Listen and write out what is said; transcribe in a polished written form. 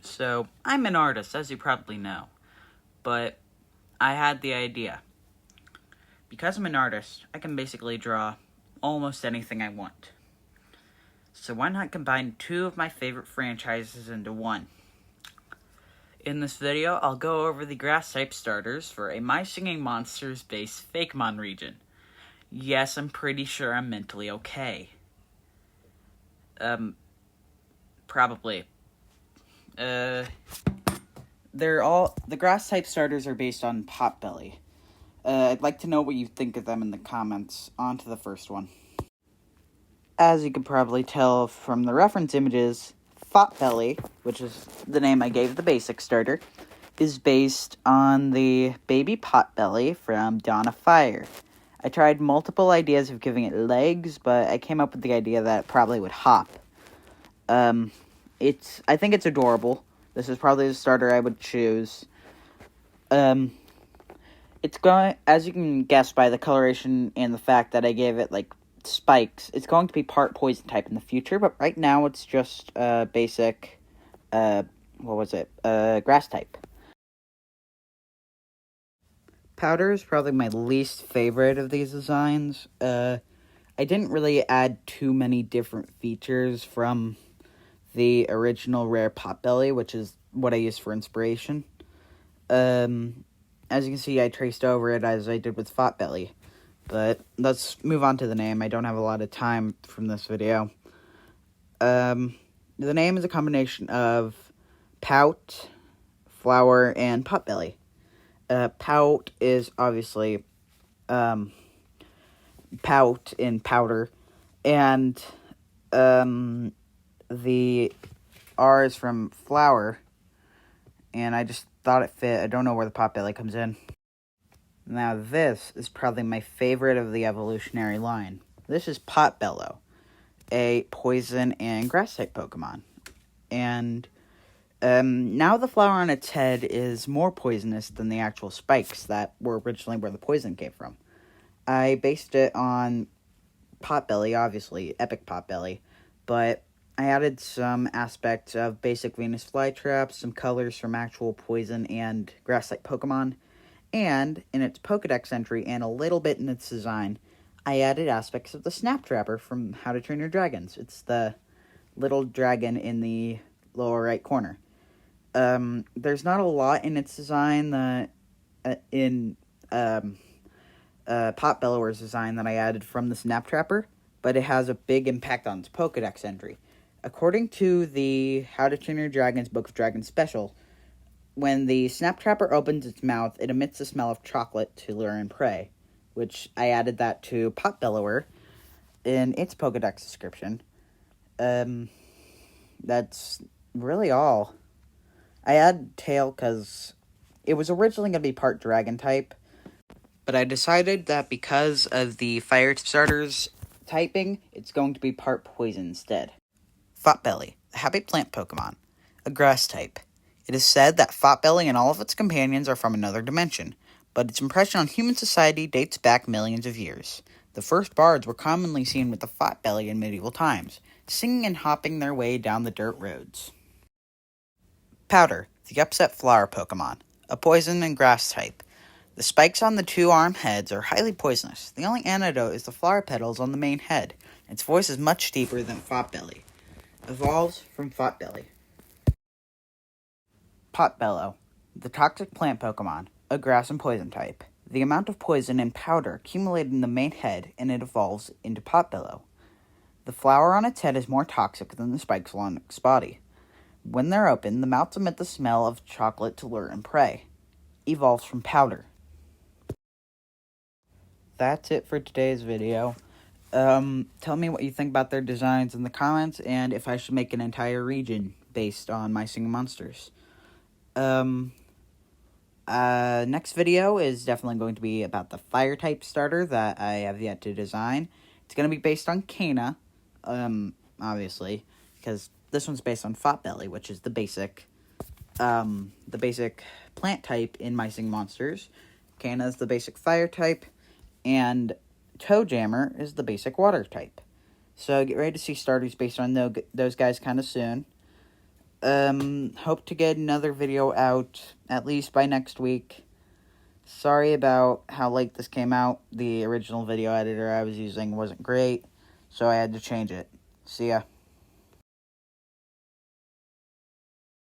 So, I'm an artist, as you probably know, but I had the idea. Because I'm an artist, I can basically draw almost anything I want. So why not combine two of my favorite franchises into one? In this video, I'll go over the grass-type starters for a My Singing Monsters-based Fakemon region. Yes, I'm pretty sure I'm mentally okay. Probably. The grass-type starters are based on Potbelly. I'd like to know what you think of them in the comments. On to the first one. As you can probably tell from the reference images, Potbelly, which is the name I gave the basic starter, is based on the baby Potbelly from Dawn of Fire. I tried multiple ideas of giving it legs, but I came up with the idea that it probably would hop. I think it's adorable. This is probably the starter I would choose. It's going, as you can guess by the coloration and the fact that I gave it, spikes, it's going to be part poison type in the future, but right now it's just, basic, grass type. Powder is probably my least favorite of these designs. I didn't really add too many different features from the original rare Potbelly, which is what I used for inspiration. As you can see, I traced over it as I did with Potbelly. But let's move on to the name. I don't have a lot of time from this video. The name is a combination of pout, flower, and Potbelly. Pout is obviously pout in powder, and the R is from flower, and I just thought it fit. I don't know where the Potbelly comes in. Now this is probably my favorite of the evolutionary line. This is Potbellow, a poison and grass-type Pokemon. And now the flower on its head is more poisonous than the actual spikes that were originally where the poison came from. I based it on Potbelly, obviously, Epic Potbelly, but I added some aspects of basic Venus flytrap, some colors from actual poison and grass-type Pokemon, and in its Pokedex entry and a little bit in its design, I added aspects of the Snap Trapper from How to Train Your Dragons. It's the little dragon in the lower right corner. There's not a lot in its design that Potbellower's design that I added from the Snap Trapper, but it has a big impact on its Pokedex entry. According to the How to Train Your Dragons Book of Dragons special, when the Snap Trapper opens its mouth, it emits the smell of chocolate to lure and prey, which I added that to Potbellower in its Pokedex description. That's really all. I added tail because it was originally going to be part dragon type, but I decided that because of the fire starters typing, it's going to be part poison instead. Potbelly, the happy plant Pokemon, a grass type. It is said that Potbelly and all of its companions are from another dimension, but its impression on human society dates back millions of years. The first bards were commonly seen with the Potbelly in medieval times, singing and hopping their way down the dirt roads. Powder, the upset flower Pokemon, a poison and grass type. The spikes on the two arm heads are highly poisonous. The only antidote is the flower petals on the main head. Its voice is much deeper than Potbelly. Evolves from Potbelly. Potbellow, the toxic plant Pokemon, a grass and poison type. The amount of poison and powder accumulated in the main head, and it evolves into Potbellow. The flower on its head is more toxic than the spikes along its body. When they're open, the mouths emit the smell of chocolate to lure and prey. Evolves from powder. That's it for today's video. Tell me what you think about their designs in the comments, and if I should make an entire region based on My Singing Monsters. Next video is definitely going to be about the fire-type starter that I have yet to design. It's going to be based on Kana, obviously, because this one's based on Potbelly, which is the basic plant type in My Singing Monsters. Kana is the basic fire type, and Toe Jammer is the basic water type. So get ready to see starters based on those guys kind of soon. Hope to get another video out, at least by next week. Sorry about how late this came out. The original video editor I was using wasn't great, so I had to change it. See ya.